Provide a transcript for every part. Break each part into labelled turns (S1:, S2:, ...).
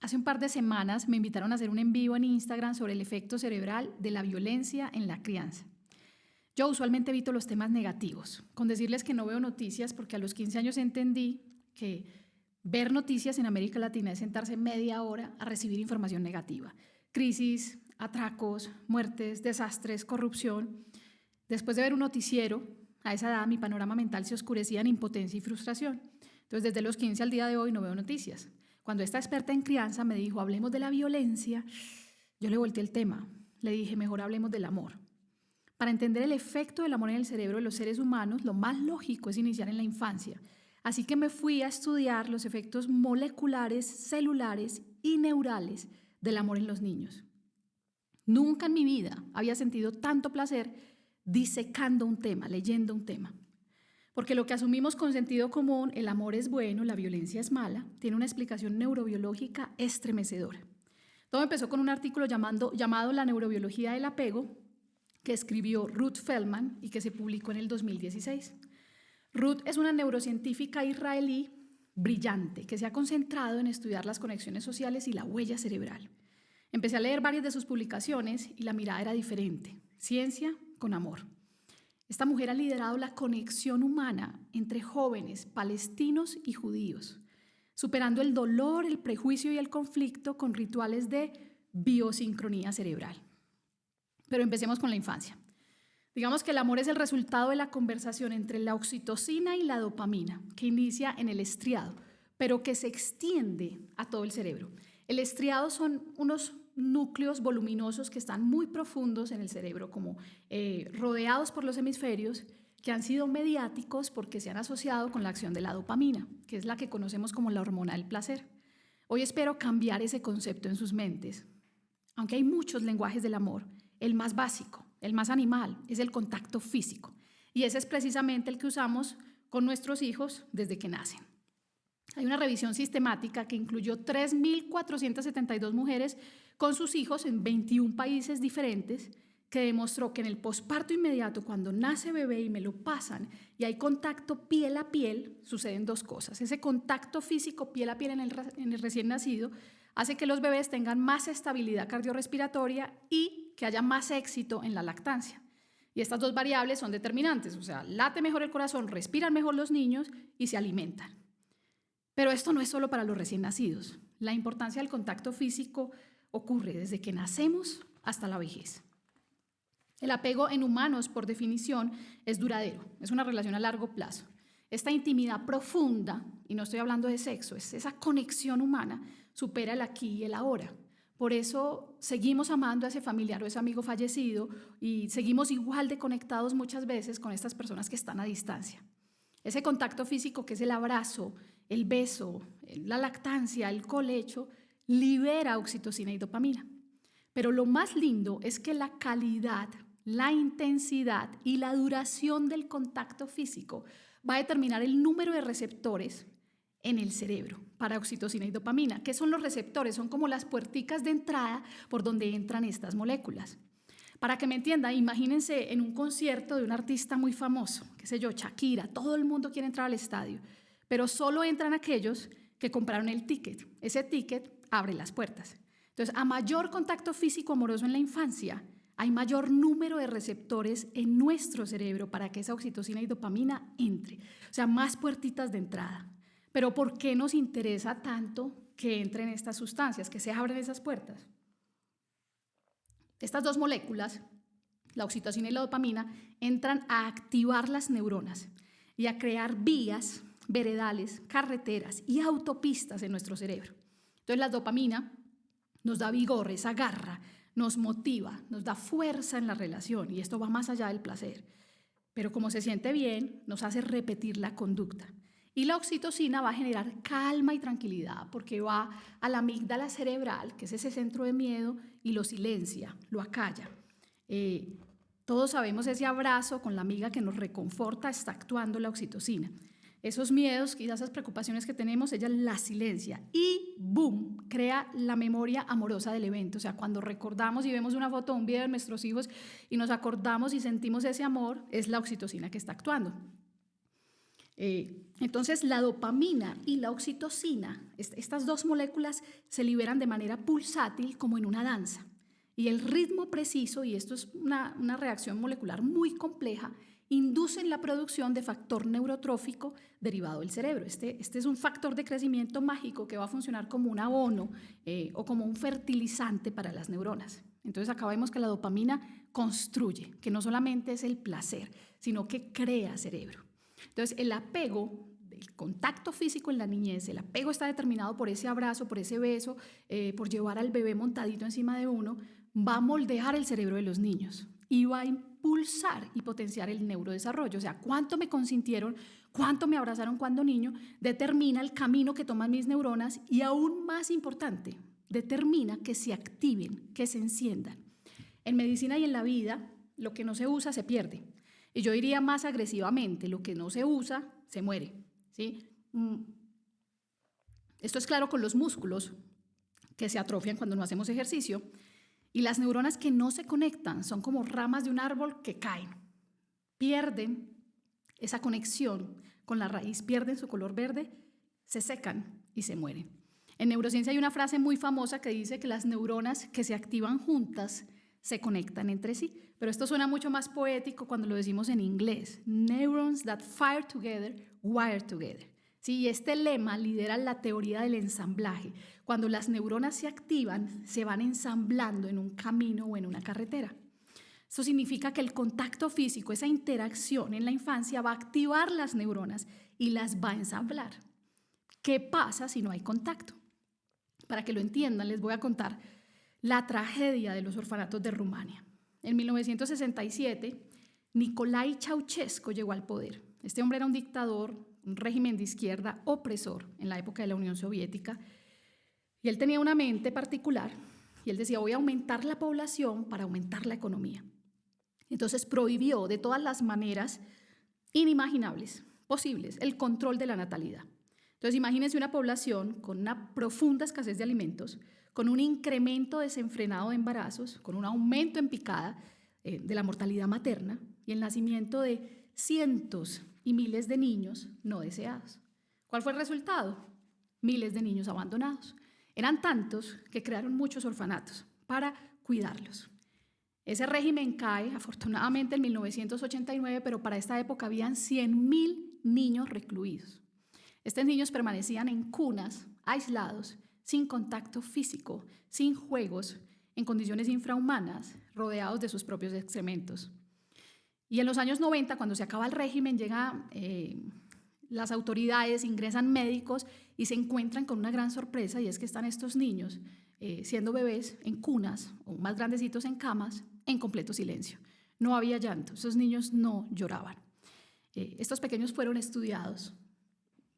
S1: Hace un par de semanas me invitaron a hacer un en vivo en Instagram sobre el efecto cerebral de la violencia en la crianza. Yo usualmente evito los temas negativos, con decirles que no veo noticias porque a los 15 años entendí que ver noticias en América Latina es sentarse media hora a recibir información negativa. Crisis, atracos, muertes, desastres, corrupción. Después de ver un noticiero, a esa edad mi panorama mental se oscurecía en impotencia y frustración. Entonces, desde los 15 al día de hoy no veo noticias. Cuando esta experta en crianza me dijo, hablemos de la violencia, yo le volteé el tema. Le dije, mejor hablemos del amor. Para entender el efecto del amor en el cerebro de los seres humanos, lo más lógico es iniciar en la infancia. Así que me fui a estudiar los efectos moleculares, celulares y neurales del amor en los niños. Nunca en mi vida había sentido tanto placer disecando un tema, leyendo un tema. Porque lo que asumimos con sentido común, el amor es bueno, la violencia es mala, tiene una explicación neurobiológica estremecedora. Todo empezó con un artículo llamado La neurobiología del apego, que escribió Ruth Feldman y que se publicó en el 2016. Ruth es una neurocientífica israelí brillante que se ha concentrado en estudiar las conexiones sociales y la huella cerebral. Empecé a leer varias de sus publicaciones y la mirada era diferente, ciencia con amor. Esta mujer ha liderado la conexión humana entre jóvenes palestinos y judíos, superando el dolor, el prejuicio y el conflicto con rituales de biosincronía cerebral. Pero empecemos con la infancia. Digamos que el amor es el resultado de la conversación entre la oxitocina y la dopamina, que inicia en el estriado, pero que se extiende a todo el cerebro. El estriado son unos núcleos voluminosos que están muy profundos en el cerebro, como rodeados por los hemisferios, que han sido mediáticos porque se han asociado con la acción de la dopamina, que es la que conocemos como la hormona del placer. Hoy espero cambiar ese concepto en sus mentes. Aunque hay muchos lenguajes del amor, el más básico, el más animal, es el contacto físico. Y ese es precisamente el que usamos con nuestros hijos desde que nacen. Hay una revisión sistemática que incluyó 3.472 mujeres con sus hijos en 21 países diferentes, que demostró que en el posparto inmediato, cuando nace bebé y me lo pasan y hay contacto piel a piel, suceden dos cosas. Ese contacto físico piel a piel en el recién nacido hace que los bebés tengan más estabilidad cardiorrespiratoria y que haya más éxito en la lactancia. Y estas dos variables son determinantes, o sea, late mejor el corazón, respiran mejor los niños y se alimentan. Pero esto no es solo para los recién nacidos. La importancia del contacto físico ocurre desde que nacemos hasta la vejez. El apego en humanos, por definición, es duradero, es una relación a largo plazo. Esta intimidad profunda, y no estoy hablando de sexo, es esa conexión humana, supera el aquí y el ahora. Por eso seguimos amando a ese familiar o ese amigo fallecido y seguimos igual de conectados muchas veces con estas personas que están a distancia. Ese contacto físico que es el abrazo, el beso, la lactancia, el colecho, libera oxitocina y dopamina. Pero lo más lindo es que la calidad, la intensidad y la duración del contacto físico va a determinar el número de receptores en el cerebro para oxitocina y dopamina. ¿Qué son los receptores? Son como las puerticas de entrada por donde entran estas moléculas. Para que me entiendan, imagínense en un concierto de un artista muy famoso, qué sé yo, Shakira, todo el mundo quiere entrar al estadio, pero solo entran aquellos que compraron el ticket. Ese ticket abre las puertas. Entonces, a mayor contacto físico amoroso en la infancia, hay mayor número de receptores en nuestro cerebro para que esa oxitocina y dopamina entre. O sea, más puertitas de entrada. Pero ¿por qué nos interesa tanto que entren estas sustancias, que se abren esas puertas? Estas dos moléculas, la oxitocina y la dopamina, entran a activar las neuronas y a crear vías, veredales, carreteras y autopistas en nuestro cerebro. Entonces la dopamina nos da vigor, esa garra, nos motiva, nos da fuerza en la relación y esto va más allá del placer. Pero como se siente bien, nos hace repetir la conducta. Y la oxitocina va a generar calma y tranquilidad porque va a la amígdala cerebral, que es ese centro de miedo, y lo silencia, lo acalla. Todos sabemos ese abrazo con la amiga que nos reconforta, está actuando la oxitocina. Esos miedos, quizás esas preocupaciones que tenemos, ella las silencia y ¡boom!, crea la memoria amorosa del evento. O sea, cuando recordamos y vemos una foto o un video de nuestros hijos y nos acordamos y sentimos ese amor, es la oxitocina que está actuando. Entonces, la dopamina y la oxitocina, estas dos moléculas se liberan de manera pulsátil como en una danza. Y el ritmo preciso, y esto es una reacción molecular muy compleja, inducen la producción de factor neurotrófico derivado del cerebro. Este es un factor de crecimiento mágico que va a funcionar como un abono o como un fertilizante para las neuronas. Entonces acá vemos que la dopamina construye, que no solamente es el placer, sino que crea cerebro. Entonces el apego, el contacto físico en la niñez, el apego está determinado por ese abrazo, por ese beso, por llevar al bebé montadito encima de uno, va a moldear el cerebro de los niños y va a impulsar y potenciar el neurodesarrollo. O sea, cuánto me consintieron, cuánto me abrazaron cuando niño, determina el camino que toman mis neuronas y, aún más importante, determina que se activen, que se enciendan. En medicina y en la vida, lo que no se usa se pierde. Y yo diría más agresivamente, lo que no se usa se muere, ¿sí? Esto es claro con los músculos que se atrofian cuando no hacemos ejercicio. Y las neuronas que no se conectan son como ramas de un árbol que caen, pierden esa conexión con la raíz, pierden su color verde, se secan y se mueren. En neurociencia hay una frase muy famosa que dice que las neuronas que se activan juntas se conectan entre sí, pero esto suena mucho más poético cuando lo decimos en inglés. Neurons that fire together, wire together. Sí, este lema lidera la teoría del ensamblaje. Cuando las neuronas se activan, se van ensamblando en un camino o en una carretera. Esto significa que el contacto físico, esa interacción en la infancia, va a activar las neuronas y las va a ensamblar. ¿Qué pasa si no hay contacto? Para que lo entiendan, les voy a contar la tragedia de los orfanatos de Rumania. En 1967, Nicolae Ceausescu llegó al poder. Este hombre era un dictador, un régimen de izquierda opresor en la época de la Unión Soviética, y él tenía una mente particular, y él decía, voy a aumentar la población para aumentar la economía. Entonces prohibió de todas las maneras inimaginables, posibles, el control de la natalidad. Entonces imagínense una población con una profunda escasez de alimentos, con un incremento desenfrenado de embarazos, con un aumento en picada de la mortalidad materna y el nacimiento de cientos y miles de niños no deseados. ¿Cuál fue el resultado? Miles de niños abandonados. Eran tantos que crearon muchos orfanatos para cuidarlos. Ese régimen cae, afortunadamente, en 1989, pero para esta época habían 100.000 niños recluidos. Estos niños permanecían en cunas, aislados, sin contacto físico, sin juegos, en condiciones infrahumanas, rodeados de sus propios excrementos. Y en los años 90, cuando se acaba el régimen, llegan las autoridades, ingresan médicos y se encuentran con una gran sorpresa, y es que están estos niños siendo bebés en cunas o más grandecitos en camas, en completo silencio. No había llanto, esos niños no lloraban. Estos pequeños fueron estudiados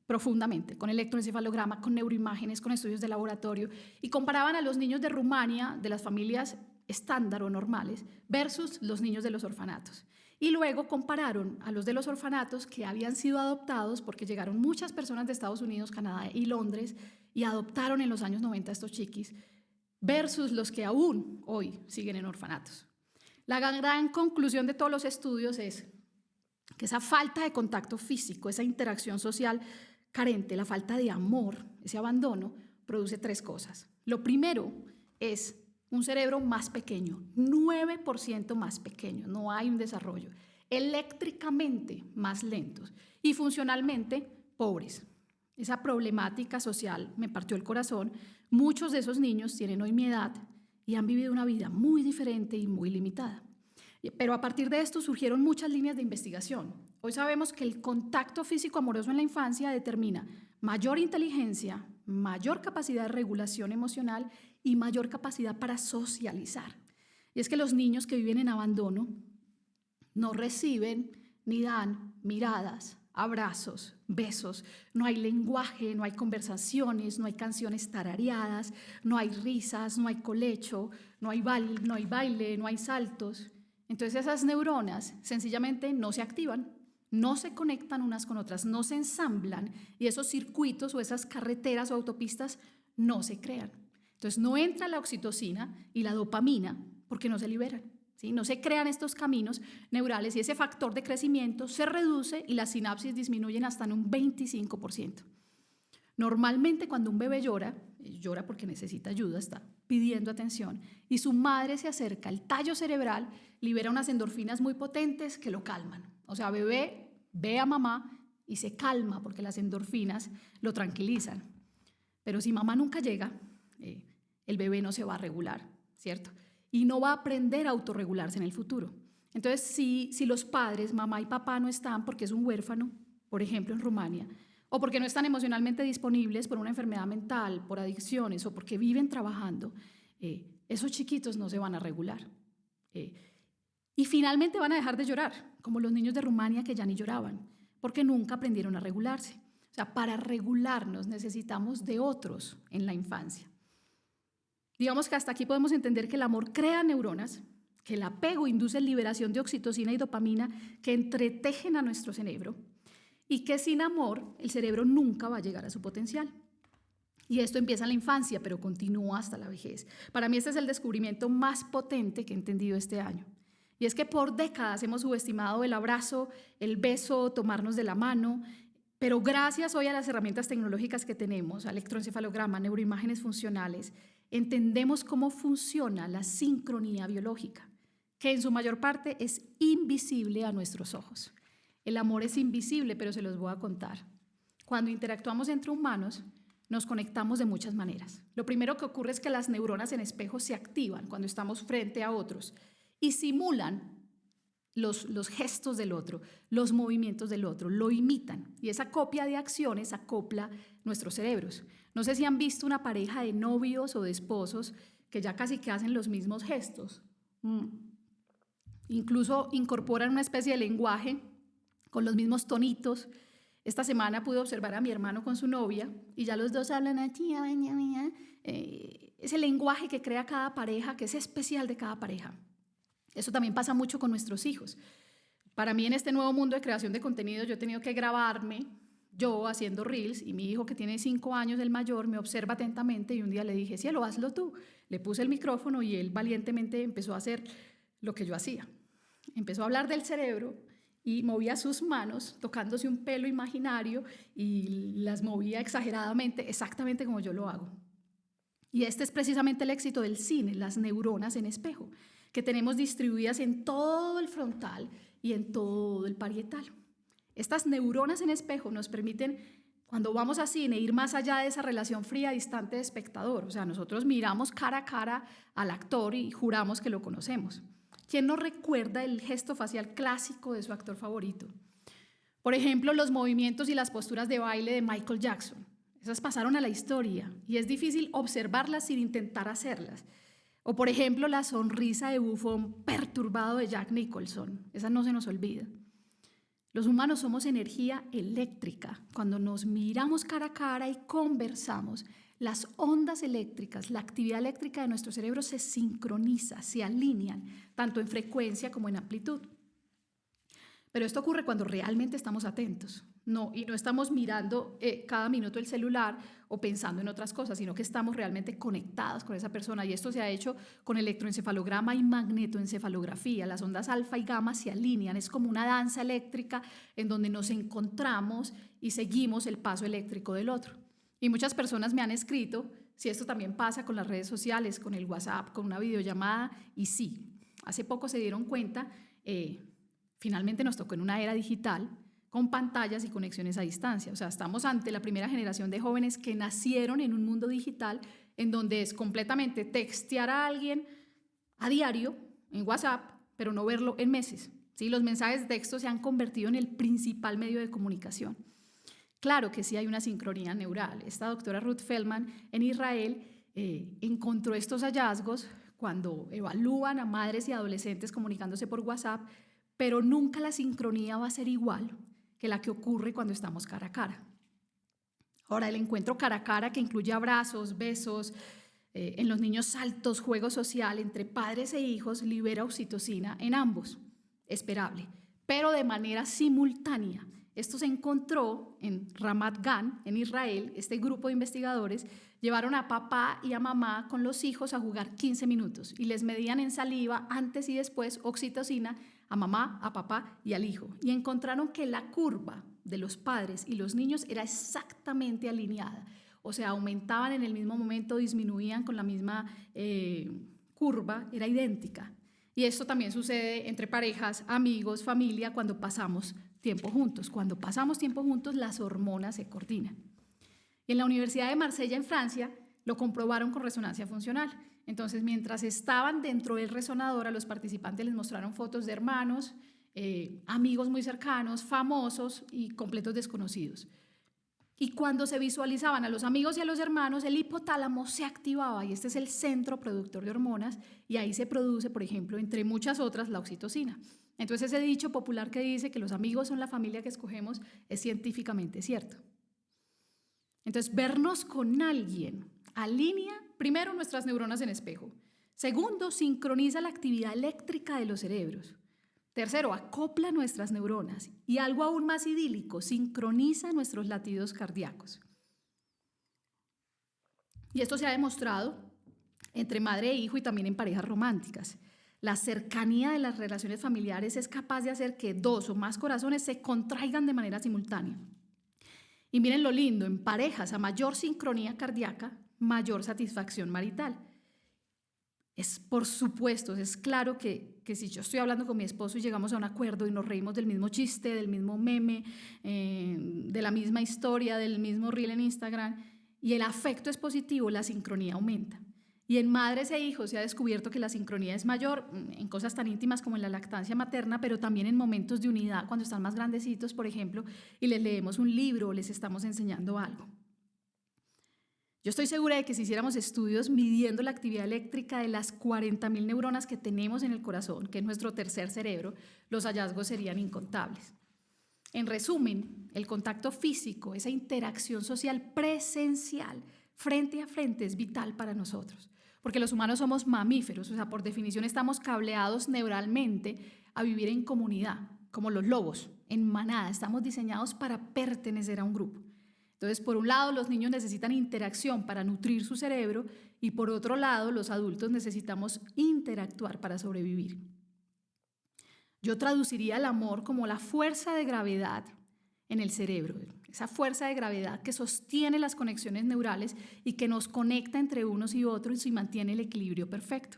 S1: profundamente, con electroencefalograma, con neuroimágenes, con estudios de laboratorio, y comparaban a los niños de Rumania, de las familias estándar o normales, versus los niños de los orfanatos. Y luego compararon a los de los orfanatos que habían sido adoptados, porque llegaron muchas personas de Estados Unidos, Canadá y Londres, y adoptaron en los años 90 a estos chiquis, versus los que aún hoy siguen en orfanatos. La gran conclusión de todos los estudios es que esa falta de contacto físico, esa interacción social carente, la falta de amor, ese abandono, produce tres cosas. Lo primero es un cerebro más pequeño, 9% más pequeño, no hay un desarrollo, eléctricamente más lentos y funcionalmente pobres. Esa problemática social me partió el corazón. Muchos de esos niños tienen hoy mi edad y han vivido una vida muy diferente y muy limitada. Pero a partir de esto surgieron muchas líneas de investigación. Hoy sabemos que el contacto físico amoroso en la infancia determina mayor inteligencia, mayor capacidad de regulación emocional y mayor capacidad para socializar. Y es que los niños que viven en abandono no reciben ni dan miradas, abrazos, besos, no hay lenguaje, no hay conversaciones, no hay canciones tarareadas, no hay risas, no hay colecho, no hay baile, no hay saltos. Entonces esas neuronas sencillamente no se activan, no se conectan unas con otras, no se ensamblan, y esos circuitos o esas carreteras o autopistas no se crean. Entonces no entra la oxitocina y la dopamina porque no se liberan. ¿sí? No se crean estos caminos neurales y ese factor de crecimiento se reduce y las sinapsis disminuyen hasta en un 25%. Normalmente cuando un bebé llora, llora porque necesita ayuda, está pidiendo atención, y su madre se acerca, el tallo cerebral libera unas endorfinas muy potentes que lo calman. O sea, bebé ve a mamá y se calma porque las endorfinas lo tranquilizan. Pero si mamá nunca llega, el bebé no se va a regular, ¿cierto? Y no va a aprender a autorregularse en el futuro. Entonces, si los padres, mamá y papá, no están porque es un huérfano, por ejemplo en Rumania, o porque no están emocionalmente disponibles por una enfermedad mental, por adicciones o porque viven trabajando, esos chiquitos no se van a regular. Y finalmente van a dejar de llorar, como los niños de Rumania que ya ni lloraban, porque nunca aprendieron a regularse. O sea, para regularnos necesitamos de otros en la infancia. Digamos que hasta aquí podemos entender que el amor crea neuronas, que el apego induce liberación de oxitocina y dopamina que entretejen a nuestro cerebro y que sin amor el cerebro nunca va a llegar a su potencial. Y esto empieza en la infancia, pero continúa hasta la vejez. Para mí este es el descubrimiento más potente que he entendido este año. Y es que por décadas hemos subestimado el abrazo, el beso, tomarnos de la mano, pero gracias hoy a las herramientas tecnológicas que tenemos, a electroencefalograma, neuroimágenes funcionales, entendemos cómo funciona la sincronía biológica, que en su mayor parte es invisible a nuestros ojos. El amor es invisible, pero se los voy a contar. Cuando interactuamos entre humanos, nos conectamos de muchas maneras. Lo primero que ocurre es que las neuronas en espejo se activan cuando estamos frente a otros y simulan los gestos del otro, los movimientos del otro, lo imitan. Y esa copia de acciones acopla nuestros cerebros. No sé si han visto una pareja de novios o de esposos que ya casi que hacen los mismos gestos. Incluso incorporan una especie de lenguaje con los mismos tonitos. Esta semana pude observar a mi hermano con su novia y ya los dos hablan así, ese lenguaje que crea cada pareja, que es especial de cada pareja. Eso también pasa mucho con nuestros hijos. Para mí en este nuevo mundo de creación de contenido yo he tenido que grabarme yo haciendo reels y mi hijo que tiene 5 años, el mayor, me observa atentamente y un día le dije, cielo, hazlo tú. Le puse el micrófono y él valientemente empezó a hacer lo que yo hacía. Empezó a hablar del cerebro y movía sus manos tocándose un pelo imaginario y las movía exageradamente, exactamente como yo lo hago. Y este es precisamente el éxito del cine, las neuronas en espejo, que tenemos distribuidas en todo el frontal y en todo el parietal. Estas neuronas en espejo nos permiten, cuando vamos a cine, ir más allá de esa relación fría, distante de espectador. O sea, nosotros miramos cara a cara al actor y juramos que lo conocemos. ¿Quién no recuerda el gesto facial clásico de su actor favorito? Por ejemplo, los movimientos y las posturas de baile de Michael Jackson. Esas pasaron a la historia y es difícil observarlas sin intentar hacerlas. O, por ejemplo, la sonrisa de bufón perturbado de Jack Nicholson. Esa no se nos olvida. Los humanos somos energía eléctrica. Cuando nos miramos cara a cara y conversamos, las ondas eléctricas, la actividad eléctrica de nuestro cerebro se sincroniza, se alinean, tanto en frecuencia como en amplitud. Pero esto ocurre cuando realmente estamos atentos, y no estamos mirando cada minuto el celular o pensando en otras cosas, sino que estamos realmente conectados con esa persona. Y esto se ha hecho con electroencefalograma y magnetoencefalografía. Las ondas alfa y gamma se alinean, es como una danza eléctrica en donde nos encontramos y seguimos el paso eléctrico del otro. Y muchas personas me han escrito si esto también pasa con las redes sociales, con el WhatsApp, con una videollamada, y sí, hace poco se dieron cuenta, finalmente nos tocó en una era digital, con pantallas y conexiones a distancia. O sea, estamos ante la primera generación de jóvenes que nacieron en un mundo digital en donde es completamente textear a alguien a diario en WhatsApp, pero no verlo en meses. ¿Sí? Los mensajes de texto se han convertido en el principal medio de comunicación. Claro que sí hay una sincronía neural. Esta doctora Ruth Feldman en Israel encontró estos hallazgos cuando evalúan a madres y adolescentes comunicándose por WhatsApp, pero nunca la sincronía va a ser igual que la que ocurre cuando estamos cara a cara. Ahora, el encuentro cara a cara, que incluye abrazos, besos, en los niños saltos, juego social entre padres e hijos, libera oxitocina en ambos, esperable, pero de manera simultánea. Esto se encontró en Ramat Gan, en Israel. Este grupo de investigadores llevaron a papá y a mamá con los hijos a jugar 15 minutos y les medían en saliva antes y después oxitocina a mamá, a papá y al hijo. Y encontraron que la curva de los padres y los niños era exactamente alineada. O sea, aumentaban en el mismo momento, disminuían con la misma curva, era idéntica. Y esto también sucede entre parejas, amigos, familia, cuando pasamos tiempo juntos. Cuando pasamos tiempo juntos, las hormonas se coordinan. En la Universidad de Marsella, en Francia, lo comprobaron con resonancia funcional. Entonces, mientras estaban dentro del resonador, a los participantes les mostraron fotos de hermanos, amigos muy cercanos, famosos y completos desconocidos. Y cuando se visualizaban a los amigos y a los hermanos, el hipotálamo se activaba y este es el centro productor de hormonas y ahí se produce, por ejemplo, entre muchas otras, la oxitocina. Entonces ese dicho popular que dice que los amigos son la familia que escogemos es científicamente cierto. Entonces vernos con alguien alinea primero nuestras neuronas en espejo. Segundo, sincroniza la actividad eléctrica de los cerebros. Tercero, acopla nuestras neuronas y algo aún más idílico, sincroniza nuestros latidos cardíacos. Y esto se ha demostrado entre madre e hijo y también en parejas románticas. La cercanía de las relaciones familiares es capaz de hacer que dos o más corazones se contraigan de manera simultánea. Y miren lo lindo, en parejas a mayor sincronía cardíaca, mayor satisfacción marital. Por supuesto, es claro que si yo estoy hablando con mi esposo y llegamos a un acuerdo y nos reímos del mismo chiste, del mismo meme, de la misma historia, del mismo reel en Instagram, y el afecto es positivo, la sincronía aumenta. Y en madres e hijos se ha descubierto que la sincronía es mayor en cosas tan íntimas como en la lactancia materna, pero también en momentos de unidad, cuando están más grandecitos, por ejemplo, y les leemos un libro o les estamos enseñando algo. Yo estoy segura de que si hiciéramos estudios midiendo la actividad eléctrica de las 40.000 neuronas que tenemos en el corazón, que es nuestro tercer cerebro, los hallazgos serían incontables. En resumen, el contacto físico, esa interacción social presencial, frente a frente, es vital para nosotros, porque los humanos somos mamíferos, o sea, por definición estamos cableados neuralmente a vivir en comunidad, como los lobos, en manada, estamos diseñados para pertenecer a un grupo. Entonces, por un lado, los niños necesitan interacción para nutrir su cerebro y por otro lado, los adultos necesitamos interactuar para sobrevivir. Yo traduciría el amor como la fuerza de gravedad en el cerebro, esa fuerza de gravedad que sostiene las conexiones neurales y que nos conecta entre unos y otros y mantiene el equilibrio perfecto.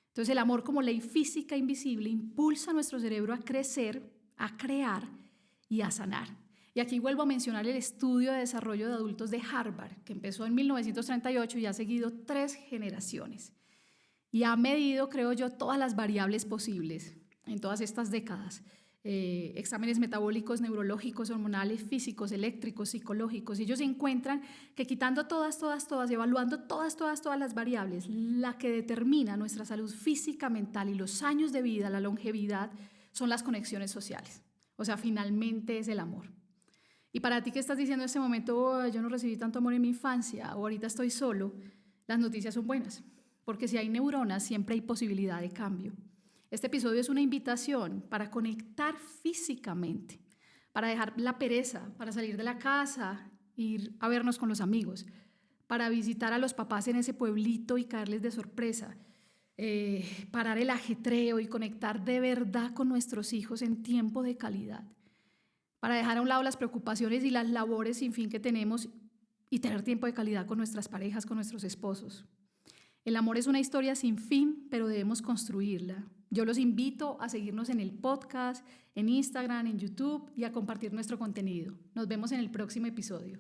S1: Entonces, el amor como ley física invisible impulsa a nuestro cerebro a crecer, a crear y a sanar. Y aquí vuelvo a mencionar el estudio de desarrollo de adultos de Harvard, que empezó en 1938 y ha seguido 3 generaciones. Y ha medido, creo yo, todas las variables posibles en todas estas décadas. Exámenes metabólicos, neurológicos, hormonales, físicos, eléctricos, psicológicos. Y ellos encuentran que quitando todas, evaluando todas las variables, la que determina nuestra salud física, mental y los años de vida, la longevidad, son las conexiones sociales. O sea, finalmente es el amor. Y para ti que estás diciendo en este momento, oh, yo no recibí tanto amor en mi infancia o ahorita estoy solo, las noticias son buenas, porque si hay neuronas siempre hay posibilidad de cambio. Este episodio es una invitación para conectar físicamente, para dejar la pereza, para salir de la casa, ir a vernos con los amigos, para visitar a los papás en ese pueblito y caerles de sorpresa, parar el ajetreo y conectar de verdad con nuestros hijos en tiempo de calidad, para dejar a un lado las preocupaciones y las labores sin fin que tenemos y tener tiempo de calidad con nuestras parejas, con nuestros esposos. El amor es una historia sin fin, pero debemos construirla. Yo los invito a seguirnos en el podcast, en Instagram, en YouTube y a compartir nuestro contenido. Nos vemos en el próximo episodio.